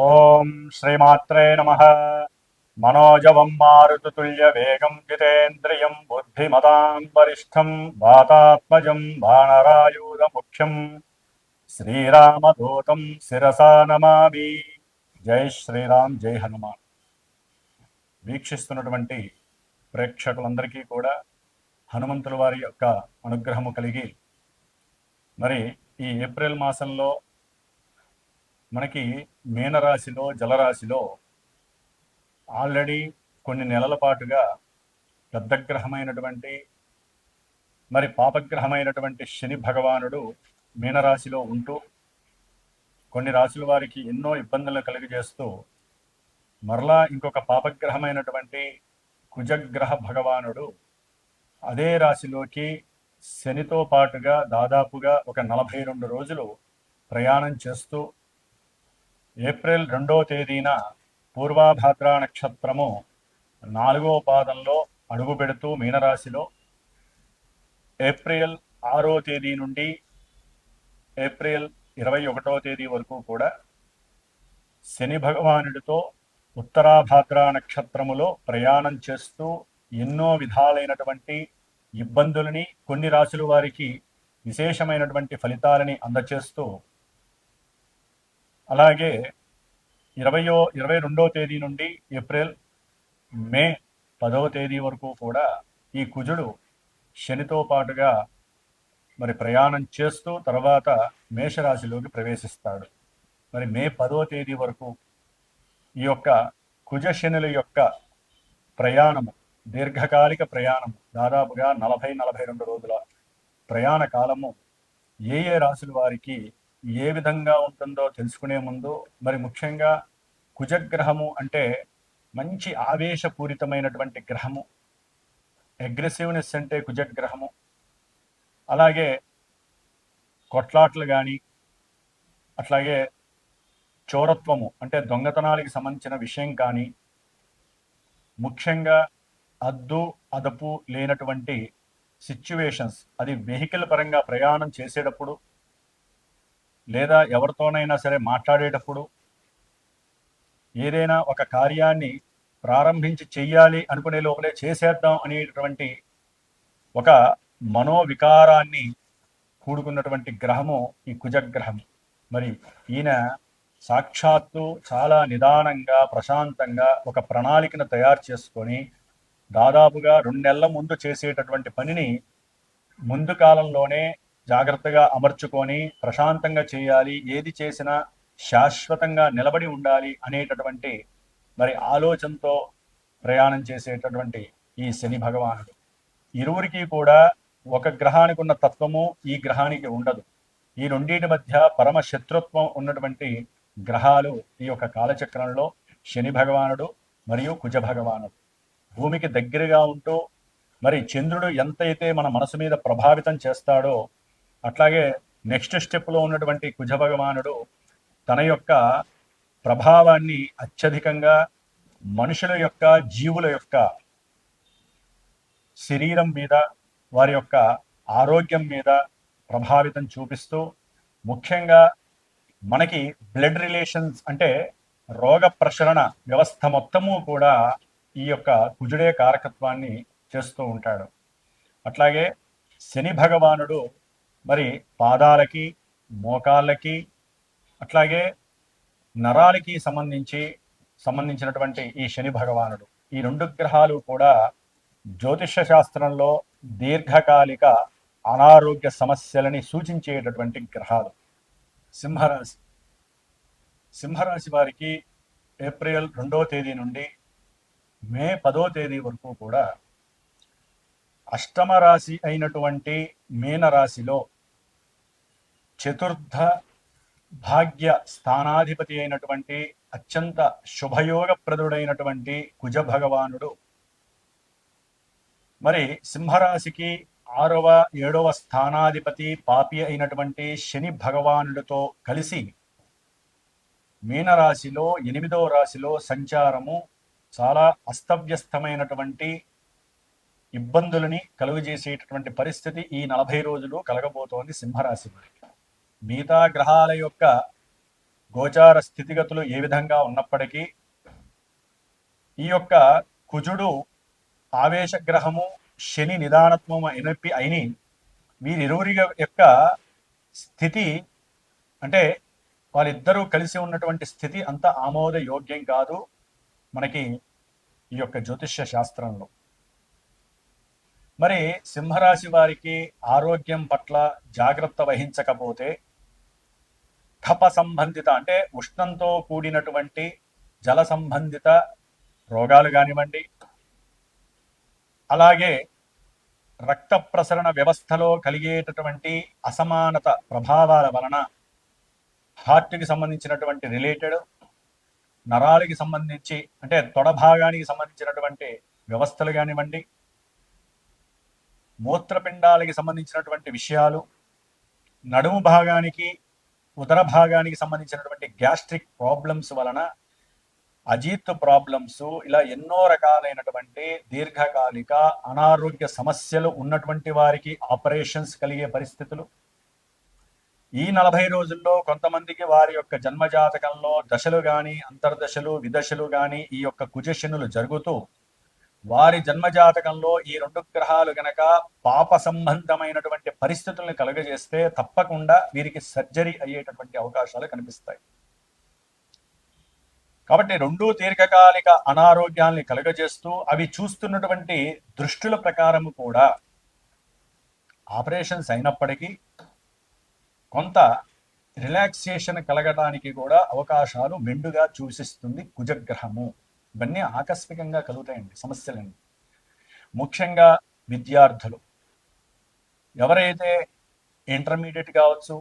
ఓం శ్రీమాత్రే నమః. మనోజవం మారుతతుల్యవేగం జితేంద్రియం బుద్ధిమతాం వరిష్టం వాతాత్మజం వానరాయూధముఖ్యం శ్రీరామదూతం శిరసా నమామి. జై శ్రీరామ్, జై హనుమాన్. వీక్షిస్తున్నటువంటి ప్రేక్షకులందరికీ కూడా హనుమంతుల వారి యొక్క అనుగ్రహము కలిగి, మరి ఈ ఏప్రిల్ మాసంలో మనకి మీనరాశిలో జలరాశిలో ఆల్రెడీ కొన్ని నెలల పాటుగా పెద్ద గ్రహమైనటువంటి మరి పాపగ్రహమైనటువంటి శని భగవానుడు మీనరాశిలో ఉంటూ కొన్ని రాశుల వారికి ఎన్నో ఇబ్బందులను కలిగజేస్తూ, మరలా ఇంకొక పాపగ్రహమైనటువంటి కుజగ్రహ భగవానుడు అదే రాశిలోకి శనితో పాటుగా దాదాపుగా ఒక 42 రోజులు ప్రయాణం చేస్తూ ఏప్రిల్ 2వ తేదీన పూర్వాభాద్ర నక్షత్రము 4వ పాదంలో అడుగు పెడుతూ మీనరాశిలో ఏప్రిల్ 6వ తేదీ నుండి ఏప్రిల్ 21వ తేదీ వరకు కూడా శని భగవానుడితో ఉత్తరాభాద్ర నక్షత్రములో ప్రయాణం చేస్తూ ఎన్నో విధాలైనటువంటి ఇబ్బందులని, కొన్ని రాశుల వారికి విశేషమైనటువంటి ఫలితాలని అందచేస్తూ, అలాగే 22వ తేదీ నుండి ఏప్రిల్ మే 10వ తేదీ వరకు కూడా ఈ కుజుడు శనితో పాటుగా మరి ప్రయాణం చేస్తూ తర్వాత మేషరాశిలోకి ప్రవేశిస్తాడు. మరి మే 10వ తేదీ వరకు ఈ యొక్క కుజ శనుల యొక్క ప్రయాణము, దీర్ఘకాలిక ప్రయాణము, దాదాపుగా 40-42 రోజుల ప్రయాణ కాలము ఏ ఏ రాశుల వారికి ఏ విధంగా ఉంటుందో తెలుసుకునే ముందు, మరి ముఖ్యంగా కుజగ్రహము అంటే మంచి ఆవేశపూరితమైనటువంటి గ్రహము, అగ్రెసివ్నెస్ అంటే కుజగ్రహము. అలాగే కొట్లాట్లు కానీ, అట్లాగే చోరత్వము అంటే దొంగతనాలకి సంబంధించిన విషయం కానీ, ముఖ్యంగా అద్దు అదుపు లేనటువంటి సిచ్యువేషన్స్, అది వెహికల్ పరంగా ప్రయాణం చేసేటప్పుడు లేదా ఎవరితోనైనా సరే మాట్లాడేటప్పుడు, ఏదైనా ఒక కార్యాన్ని ప్రారంభించి చెయ్యాలి అనుకునే లోపలే చేసేద్దాం అనేటువంటి ఒక మనోవికారాన్ని కూడుకున్నటువంటి గ్రహము ఈ కుజగ్రహం. మరి ఈయన సాక్షాత్తు చాలా నిదానంగా ప్రశాంతంగా ఒక ప్రణాళికను తయారు చేసుకొని దాదాపుగా 2 నెలల ముందు చేసేటటువంటి పనిని ముందు కాలంలోనే జాగ్రత్తగా అమర్చుకొని ప్రశాంతంగా చేయాలి, ఏది చేసినా శాశ్వతంగా నిలబడి ఉండాలి అనేటటువంటి మరి ఆలోచనతో ప్రయాణం చేసేటటువంటి ఈ శని భగవానుడు. ఇరువురికి కూడా ఒక గ్రహానికి ఉన్న తత్వము ఈ గ్రహానికి ఉండదు. ఈ రెండింటి మధ్య పరమ శత్రుత్వం ఉన్నటువంటి గ్రహాలు ఈ యొక్క కాలచక్రంలో శని భగవానుడు మరియు కుజ భగవానుడు. భూమికి దగ్గరగా ఉంటూ మరి చంద్రుడు ఎంతైతే మన మనసు మీద ప్రభావితం చేస్తాడో, అట్లాగే నెక్స్ట్ స్టెప్లో ఉన్నటువంటి కుజ భగవానుడు తన యొక్క ప్రభావాన్ని అత్యధికంగా మనుషుల యొక్క, జీవుల యొక్క శరీరం మీద, వారి యొక్క ఆరోగ్యం మీద ప్రభావితం చూపిస్తూ, ముఖ్యంగా మనకి బ్లడ్ రిలేషన్స్ అంటే రోగ ప్రసరణ వ్యవస్థ మొత్తము కూడా ఈ యొక్క కుజుడే కారకత్వాన్ని చేస్తూ ఉంటాడు. అట్లాగే శని భగవానుడు మరి పాదాలకి, మోకాళ్ళకి, అట్లాగే నరాలకి సంబంధించినటువంటి ఈ శని భగవానుడు, ఈ 2 గ్రహాలు కూడా జ్యోతిష శాస్త్రంలో దీర్ఘకాలిక అనారోగ్య సమస్యలని సూచించేటటువంటి గ్రహాలు. సింహరాశి సింహరాశి వారికి ఏప్రిల్ 2వ తేదీ నుండి మే 10వ తేదీ వరకు కూడా అష్టమ రాశి అయినటువంటి మీనరాశిలో చతుర్థ భాగ్య స్థానాధిపతి అయినటువంటి అత్యంత శుభయోగప్రదుడైనటువంటి కుజ భగవానుడు మరి సింహరాశికి 6వ 7వ స్థానాధిపతి పాపి అయినటువంటి శని భగవానుడితో కలిసి మీనరాశిలో 8వ రాశిలో సంచారము చాలా అస్తవ్యస్తమైనటువంటి ఇబ్బందులని కలుగజేసేటటువంటి పరిస్థితి ఈ 40 రోజులు కలగబోతోంది సింహరాశి వారికి. మిగతా గ్రహాల యొక్క గోచార స్థితిగతులు ఏ విధంగా ఉన్నప్పటికీ ఈ యొక్క కుజుడు ఆవేశగ్రహము, శని నిదానత్వము అయిని వీరిరువురి యొక్క స్థితి అంటే వాళ్ళిద్దరూ కలిసి ఉన్నటువంటి స్థితి అంత ఆమోదయోగ్యం కాదు మనకి ఈ యొక్క జ్యోతిష్య శాస్త్రంలో. మరి సింహరాశి వారికి ఆరోగ్యం పట్ల జాగ్రత్త వహించకపోతే కఫ సంబంధిత అంటే ఉష్ణంతో కూడినటువంటి జల సంబంధిత రోగాలు కానివ్వండి, అలాగే రక్త ప్రసరణ వ్యవస్థలో కలిగేటటువంటి అసమానత ప్రభావాల వలన హార్ట్కి సంబంధించినటువంటి రిలేటెడ్, నరాలకి సంబంధించి అంటే తొడ భాగానికి సంబంధించినటువంటి వ్యవస్థలు కానివ్వండి, మూత్రపిండాలకి సంబంధించినటువంటి విషయాలు, నడుము భాగానికి ఉదర భాగానికి సంబంధించినటువంటి గ్యాస్ట్రిక్ ప్రాబ్లమ్స్ వలన, అజీత్ ప్రాబ్లమ్స్, ఇలా ఎన్నో రకాలైనటువంటి దీర్ఘకాలిక అనారోగ్య సమస్యలు ఉన్నటువంటి వారికి ఆపరేషన్స్ కలిగే పరిస్థితులు. ఈ 40 రోజుల్లో కొంతమందికి వారి యొక్క జన్మజాతకంలో దశలు కానీ, అంతర్దశలు, విదశలు కానీ ఈ యొక్క కుజశనులు జరుగుతూ వారి జన్మజాతకంలో ఈ 2 గ్రహాలు గనక పాప సంబంధమైనటువంటి పరిస్థితులను కలుగజేస్తే తప్పకుండా వీరికి సర్జరీ అయ్యేటటువంటి అవకాశాలు కనిపిస్తాయి. కాబట్టి 2 దీర్ఘకాలిక అనారోగ్యాల్ని కలుగజేస్తూ అవి చూస్తున్నటువంటి దృష్టుల ప్రకారం కూడా ఆపరేషన్స్ అయినప్పటికీ కొంత రిలాక్సేషన్ కలగడానికి కూడా అవకాశాలు మెండుగా సూచిస్తుంది కుజగ్రహము. ఇవన్నీ ఆకస్మికంగా కలుగుతాయండి సమస్యలండి. ముఖ్యంగా విద్యార్థులు ఎవరైతే ఇంటర్మీడియట్ కావచ్చు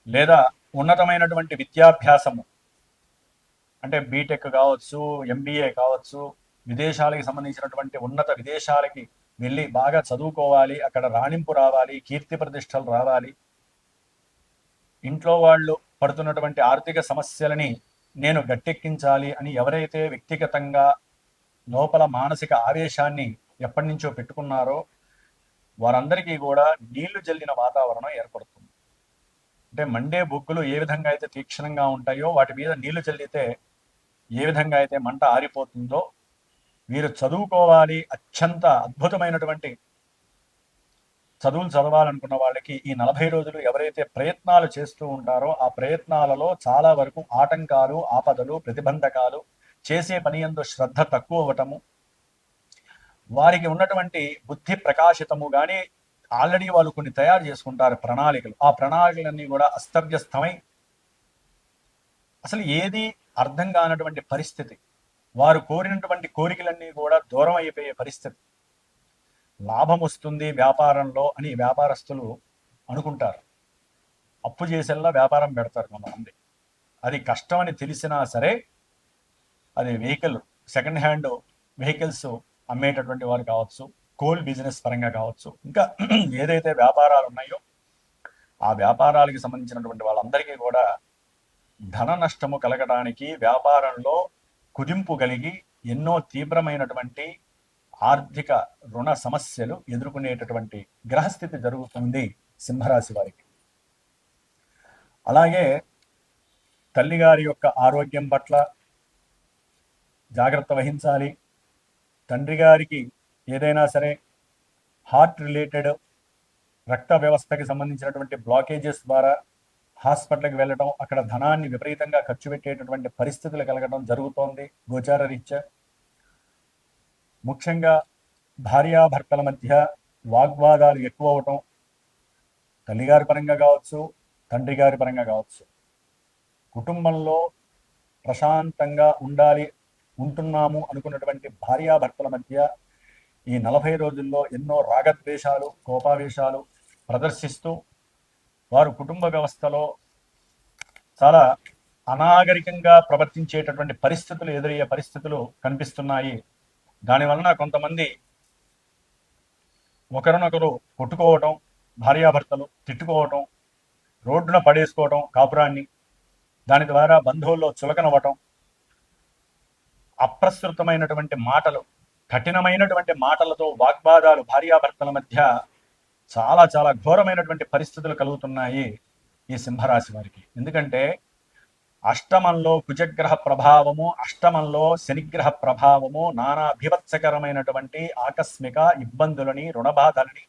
లేదా ఉన్నతమైనటువంటి విద్యాభ్యాసము అంటే బీటెక్ కావచ్చు, ఎంబీఏ కావచ్చు, విదేశాలకి సంబంధించినటువంటి ఉన్నత విదేశాలకి వెళ్ళి బాగా చదువుకోవాలి, అక్కడ రాణింపు రావాలి, కీర్తి ప్రతిష్టలు రావాలి, ఇంట్లో వాళ్ళు పడుతున్నటువంటి ఆర్థిక సమస్యలని నేను గట్టెక్కించాలి అని ఎవరైతే వ్యక్తిగతంగా లోపల మానసిక ఆవేశాన్ని ఎప్పటి నుంచో పెట్టుకున్నారో వారందరికీ కూడా నీళ్లు జల్లిన వాతావరణం ఏర్పడుతుంది. అంటే మండే బొగ్గులు ఏ విధంగా అయితే తీక్షణంగా ఉంటాయో వాటి మీద నీళ్లు చల్లితే ఏ విధంగా అయితే మంట ఆరిపోతుందో వీరు చదువుకోవాలి, అత్యంత అద్భుతమైనటువంటి చదువులు చదవాలనుకున్న వాళ్ళకి ఈ 40 రోజులు ఎవరైతే ప్రయత్నాలు చేస్తూ ఉంటారో ఆ ప్రయత్నాలలో చాలా వరకు ఆటంకాలు, ఆపదలు, ప్రతిబంధకాలు, చేసే పని యందు శ్రద్ధ తక్కువ అవ్వటము, వారికి ఉన్నటువంటి బుద్ధి ప్రకాశితము కానీ ఆల్రెడీ వాళ్ళు కొన్ని తయారు చేసుకుంటారు ప్రణాళికలు, ఆ ప్రణాళికలన్నీ కూడా అస్తవ్యస్తమై అసలు ఏది అర్థం కానటువంటి పరిస్థితి, వారు కోరినటువంటి కోరికలన్నీ కూడా దూరం అయిపోయే పరిస్థితి. లాభం వస్తుంది వ్యాపారంలో అని వ్యాపారస్తులు అనుకుంటారు, అప్పు చేసేలా వ్యాపారం పెడతారు కొంతమంది. అది కష్టం అని తెలిసినా సరే అది వెహికల్, సెకండ్ హ్యాండ్ వెహికల్స్ అమ్మేటటువంటి వారు కావచ్చు, కోల్ బిజినెస్ పరంగా కావచ్చు, ఇంకా ఏదైతే వ్యాపారాలు ఉన్నాయో ఆ వ్యాపారాలకి సంబంధించినటువంటి వాళ్ళందరికీ కూడా ధన నష్టము కలగడానికి, వ్యాపారంలో కుదింపు కలిగి ఎన్నో తీవ్రమైనటువంటి ఆర్థిక రుణ సమస్యలు ఎదుర్కొనేటటువంటి గ్రహస్థితి జరుగుతుంది సింహరాశి వారికి. అలాగే తల్లిగారి యొక్క ఆరోగ్యం పట్ల జాగ్రత్త వహించాలి. తండ్రి గారికి ఏదైనా సరే హార్ట్ రిలేటెడ్ రక్త వ్యవస్థకి సంబంధించినటువంటి బ్లాకేజెస్ ద్వారా హాస్పిటల్కి వెళ్ళడం, అక్కడ ధనాన్ని విపరీతంగా ఖర్చు పెట్టేటటువంటి పరిస్థితులు కలగడం జరుగుతోంది గోచార రీత్యా. ముఖ్యంగా భార్యాభర్తల మధ్య వాగ్వాదాలు ఎక్కువ అవటం, తల్లిగారి పరంగా కావచ్చు, తండ్రి గారి పరంగా కావచ్చు. కుటుంబంలో ప్రశాంతంగా ఉంటున్నాము అనుకున్నటువంటి భార్యాభర్తల మధ్య ఈ 40 రోజుల్లో ఎన్నో రాగద్వేషాలు, కోపావేశాలు ప్రదర్శిస్తూ వారు కుటుంబ వ్యవస్థలో చాలా అనాగరికంగా ప్రవర్తించేటటువంటి పరిస్థితులు ఎదురయ్యే పరిస్థితులు కనిపిస్తున్నాయి. దానివలన కొంతమంది ఒకరినొకరు కొట్టుకోవటం, భార్యాభర్తలు తిట్టుకోవటం, రోడ్డున పడేసుకోవటం కాపురాన్ని, దాని ద్వారా బంధువుల్లో చులకనవ్వటం, అప్రస్తుతమైనటువంటి మాటలు, కఠినమైనటువంటి మాటలతో వాగ్వాదాలు భార్యాభర్తల మధ్య చాలా చాలా ఘోరమైనటువంటి పరిస్థితులు కలుగుతున్నాయి ఈ సింహరాశి వారికి. ఎందుకంటే అష్టమంలో కుజగ్రహ ప్రభావము, అష్టమంలో శనిగ్రహ ప్రభావము నానా భీభత్సకరమైనటువంటి ఆకస్మిక ఇబ్బందులని, రుణబాధలని,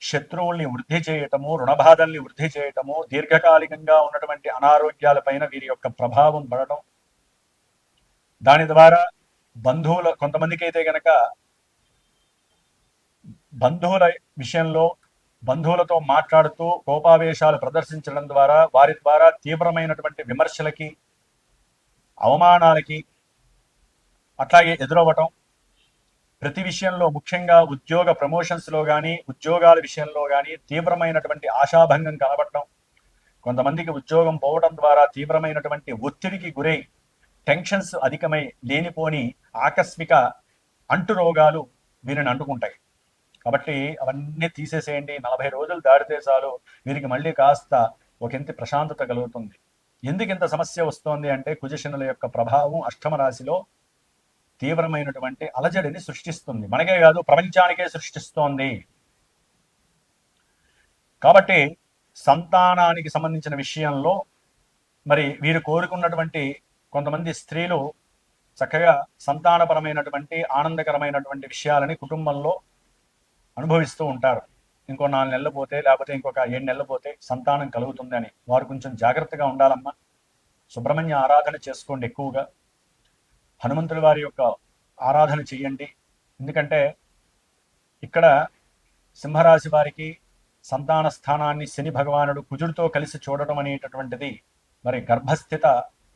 శత్రువుల్ని వృద్ధి చేయటము, రుణబాధల్ని వృద్ధి చేయటము, దీర్ఘకాలికంగా ఉన్నటువంటి అనారోగ్యాలపైన వీరి యొక్క ప్రభావం పడటం, దాని ద్వారా బంధువుల కొంతమందికి అయితే గనక బంధువుల విషయంలో బంధువులతో మాట్లాడుతూ కోపావేశాలు ప్రదర్శించడం ద్వారా వారి ద్వారా తీవ్రమైనటువంటి విమర్శలకి, అవమానాలకి అట్లాగే ఎదురవ్వటం, ప్రతి విషయంలో ముఖ్యంగా ఉద్యోగ ప్రమోషన్స్లో కానీ ఉద్యోగాల విషయంలో కానీ తీవ్రమైనటువంటి ఆశాభంగం కనబడటం, కొంతమందికి ఉద్యోగం పోవడం ద్వారా తీవ్రమైనటువంటి ఒత్తిడికి గురై టెన్షన్స్ అధికమై లేనిపోని ఆకస్మిక అంటు రోగాలు వీరిని అంటుకుంటాయి. కాబట్టి అవన్నీ తీసేసేయండి. 40 రోజులు దాటితే చాలు వీరికి మళ్ళీ కాస్త ఒకంత ప్రశాంతత కలుగుతుంది. ఎందుకు ఇంత సమస్య వస్తోంది అంటే కుజశనుల యొక్క ప్రభావం అష్టమ రాశిలో తీవ్రమైనటువంటి అలజడిని సృష్టిస్తుంది. మనకే కాదు, ప్రపంచానికే సృష్టిస్తోంది. కాబట్టి సంతానానికి సంబంధించిన విషయంలో మరి వీరు కోరుకున్నటువంటి కొంతమంది స్త్రీలు చక్కగా సంతానపరమైనటువంటి ఆనందకరమైనటువంటి విషయాలని కుటుంబంలో అనుభవిస్తూ ఉంటారు. ఇంకో 4 నెలలు పోతే, లేకపోతే ఇంకొక 7 నెలలు పోతే సంతానం కలుగుతుంది అని వారు కొంచెం జాగ్రత్తగా ఉండాలమ్మా. సుబ్రహ్మణ్య ఆరాధన చేసుకోండి, ఎక్కువగా హనుమంతుడి వారి యొక్క ఆరాధన చెయ్యండి. ఎందుకంటే ఇక్కడ సింహరాశి వారికి సంతాన స్థానాన్ని శని భగవానుడు కుజుడితో కలిసి చూడటం అనేటటువంటిది మరి గర్భస్థిత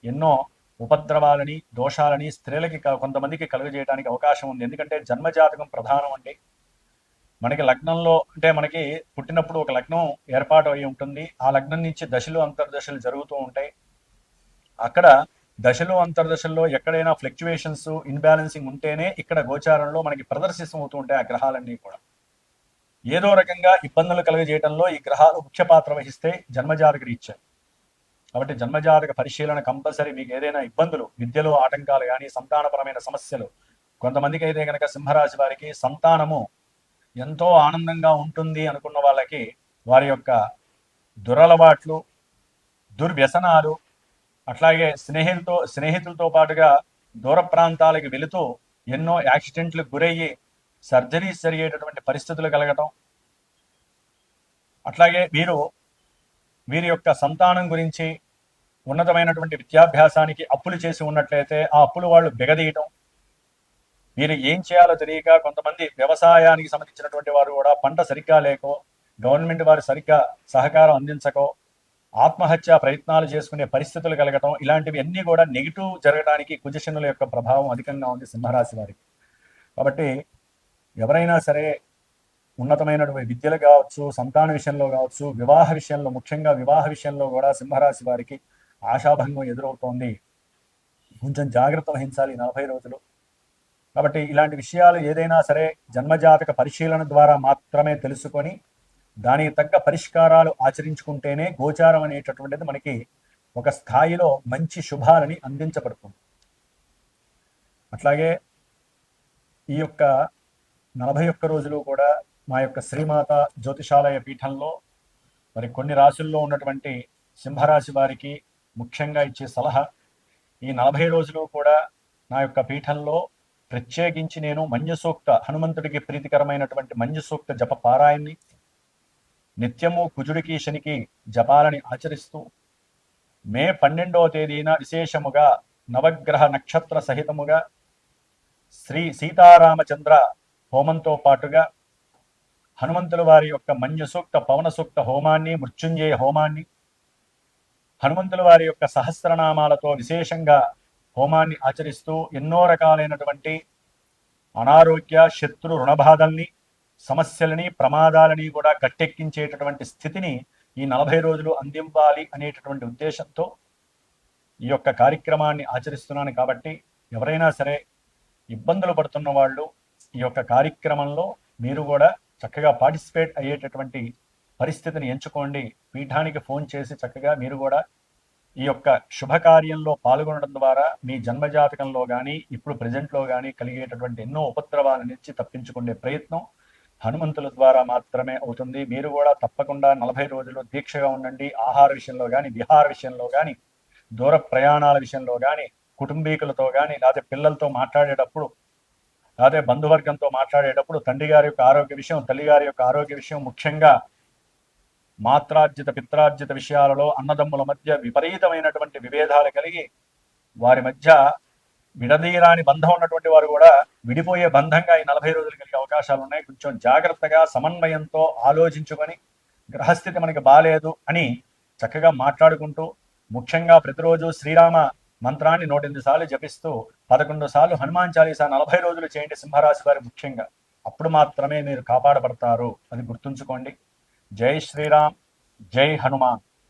ఎన్నో ఉపద్రవాలని, దోషాలని స్త్రీలకి కొంతమందికి కలుగజేయడానికి అవకాశం ఉంది. ఎందుకంటే జన్మజాతకం ప్రధానం అండి. మనకి లగ్నంలో అంటే మనకి పుట్టినప్పుడు ఒక లగ్నం ఏర్పాటు అయి ఉంటుంది. ఆ లగ్నం నుంచి దశలు అంతర్దశలు జరుగుతూ ఉంటాయి. అక్కడ దశలు అంతర్దశల్లో ఎక్కడైనా ఫ్లక్చువేషన్స్, ఇన్బ్యాలెన్సింగ్ ఉంటేనే ఇక్కడ గోచారంలో మనకి ప్రదర్శిస్తమవుతూ ఉంటాయి ఆ గ్రహాలన్నీ కూడా. ఏదో రకంగా ఇబ్బందులు కలుగజేయడంలో ఈ గ్రహాలు ముఖ్య పాత్ర వహిస్తే జన్మజాతక రీత్యా. కాబట్టి జన్మజాతక పరిశీలన కంపల్సరీ. మీకు ఏదైనా ఇబ్బందులు, విద్యలో ఆటంకాలు కానీ, సంతానపరమైన సమస్యలు, కొంతమందికి అయితే కనుక సింహరాశి వారికి సంతానము ఎంతో ఆనందంగా ఉంటుంది అనుకున్న వాళ్ళకి వారి యొక్క దురలవాట్లు, దుర్వ్యసనాలు, అట్లాగే స్నేహితులతో పాటుగా దూర ప్రాంతాలకు వెళుతూ ఎన్నో యాక్సిడెంట్లకు గురయ్యి సర్జరీస్ జరిగేటటువంటి పరిస్థితులు కలగటం, అట్లాగే వీరి యొక్క సంతానం గురించి ఉన్నతమైనటువంటి విద్యాభ్యాసానికి అప్పులు చేసి ఉన్నట్లయితే ఆ అప్పులు వాళ్ళు బిగదీయటం, వీరు ఏం చేయాలో తెలియక కొంతమంది వ్యవసాయానికి సంబంధించినటువంటి వారు కూడా పంట సరిగ్గా లేకో, గవర్నమెంట్ వారు సరిగ్గా సహకారం అందించకో ఆత్మహత్య ప్రయత్నాలు చేసుకునే పరిస్థితులు కలగటం, ఇలాంటివి అన్నీ కూడా నెగిటివ్ జరగడానికి కుజశనుల యొక్క ప్రభావం అధికంగా ఉంది సింహరాశి వారికి. కాబట్టి ఎవరైనా సరే ఉన్నతమైనటువంటి విద్యలు కావచ్చు, సంతాన విషయంలో కావచ్చు, వివాహ విషయంలో, ముఖ్యంగా వివాహ విషయంలో కూడా సింహరాశి వారికి ఆశాభంగం ఎదురవుతోంది. కొంచెం జాగ్రత్త వహించాలి 40 రోజులు. కాబట్టి ఇలాంటి విషయాలు ఏదైనా సరే జన్మజాతక పరిశీలన ద్వారా మాత్రమే తెలుసుకొని దానికి తగ్గ పరిష్కారాలు ఆచరించుకుంటేనే గోచారం అనేటటువంటిది మనకి ఒక స్థాయిలో మంచి శుభాలని అందించబడుతుంది. అట్లాగే ఈ యొక్క 41 రోజులు కూడా మా యొక్క శ్రీమాత జ్యోతిషాలయ పీఠంలో మరి కొన్ని రాశుల్లో ఉన్నటువంటి సింహరాశి వారికి ముఖ్యంగా ఇచ్చే సలహా, ఈ 40 రోజులు కూడా నా యొక్క పీఠంలో ప్రత్యేకించి నేను మంజసూక్త, హనుమంతుడికి ప్రీతికరమైనటువంటి మంజసూక్త జప పారాయణని నిత్యము కుజుడికి శనికి జపాలని ఆచరిస్తూ మే 12వ తేదీన విశేషముగా నవగ్రహ నక్షత్ర సహితముగా శ్రీ సీతారామచంద్ర హోమంతో పాటుగా హనుమంతుల వారి యొక్క మంజసూక్త పవన సూక్త హోమాన్ని, మృత్యుంజయ హోమాన్ని, హనుమంతుల వారి యొక్క సహస్రనామాలతో విశేషంగా హోమాన్ని ఆచరిస్తూ ఎన్నో రకాలైనటువంటి అనారోగ్య, శత్రు, రుణబాధల్ని, సమస్యలని, ప్రమాదాలని కూడా గట్టెక్కించేటటువంటి స్థితిని ఈ 40 రోజులు అందింపాలి అనేటటువంటి ఉద్దేశంతో ఈ యొక్క కార్యక్రమాన్ని ఆచరిస్తున్నాను. కాబట్టి ఎవరైనా సరే ఇబ్బందులు పడుతున్న వాళ్ళు ఈ యొక్క కార్యక్రమంలో మీరు కూడా చక్కగా పార్టిసిపేట్ అయ్యేటటువంటి పరిస్థితిని ఎంచుకోండి. పీఠానికి ఫోన్ చేసి చక్కగా మీరు కూడా ఈ యొక్క శుభకార్యంలో పాల్గొనడం ద్వారా మీ జన్మజాతకంలో కానీ ఇప్పుడు ప్రజెంట్లో కానీ కలిగేటటువంటి ఎన్నో ఉపద్రవాల నుంచి తప్పించుకునే ప్రయత్నం హనుమంతుల ద్వారా మాత్రమే అవుతుంది. మీరు కూడా తప్పకుండా 40 రోజులు దీక్షగా ఉండండి. ఆహార విషయంలో కానీ, విహార విషయంలో కానీ దూర ప్రయాణాల విషయంలో కానీ, కుటుంబీకులతో కానీ, లేకపోతే పిల్లలతో మాట్లాడేటప్పుడు, లేకపోతే బంధువర్గంతో మాట్లాడేటప్పుడు తండ్రి గారి యొక్క ఆరోగ్య విషయం, తల్లి గారి యొక్క ఆరోగ్య విషయం, ముఖ్యంగా మాత్రార్జిత పిత్రార్జిత విషయాలలో అన్నదమ్ముల మధ్య విపరీతమైనటువంటి విభేదాలు కలిగి వారి మధ్య విడదీరాని బంధం ఉన్నటువంటి వారు కూడా విడిపోయే బంధంగా ఈ 40 రోజులు కలిగే అవకాశాలు ఉన్నాయి. కొంచెం జాగ్రత్తగా సమన్వయంతో ఆలోచించుకొని గ్రహస్థితి మనకి బాలేదు అని చక్కగా మాట్లాడుకుంటూ, ముఖ్యంగా ప్రతిరోజు శ్రీరామ మంత్రాన్ని 108 సార్లు జపిస్తూ 11 సార్లు హనుమాన్ చాలీసా 40 రోజులు చేయండి సింహరాశి వారి ముఖ్యంగా. అప్పుడు మాత్రమే మీరు కాపాడబడతారు. అది గుర్తుంచుకోండి. జై శ్రీరామ్, జై హనుమాన్.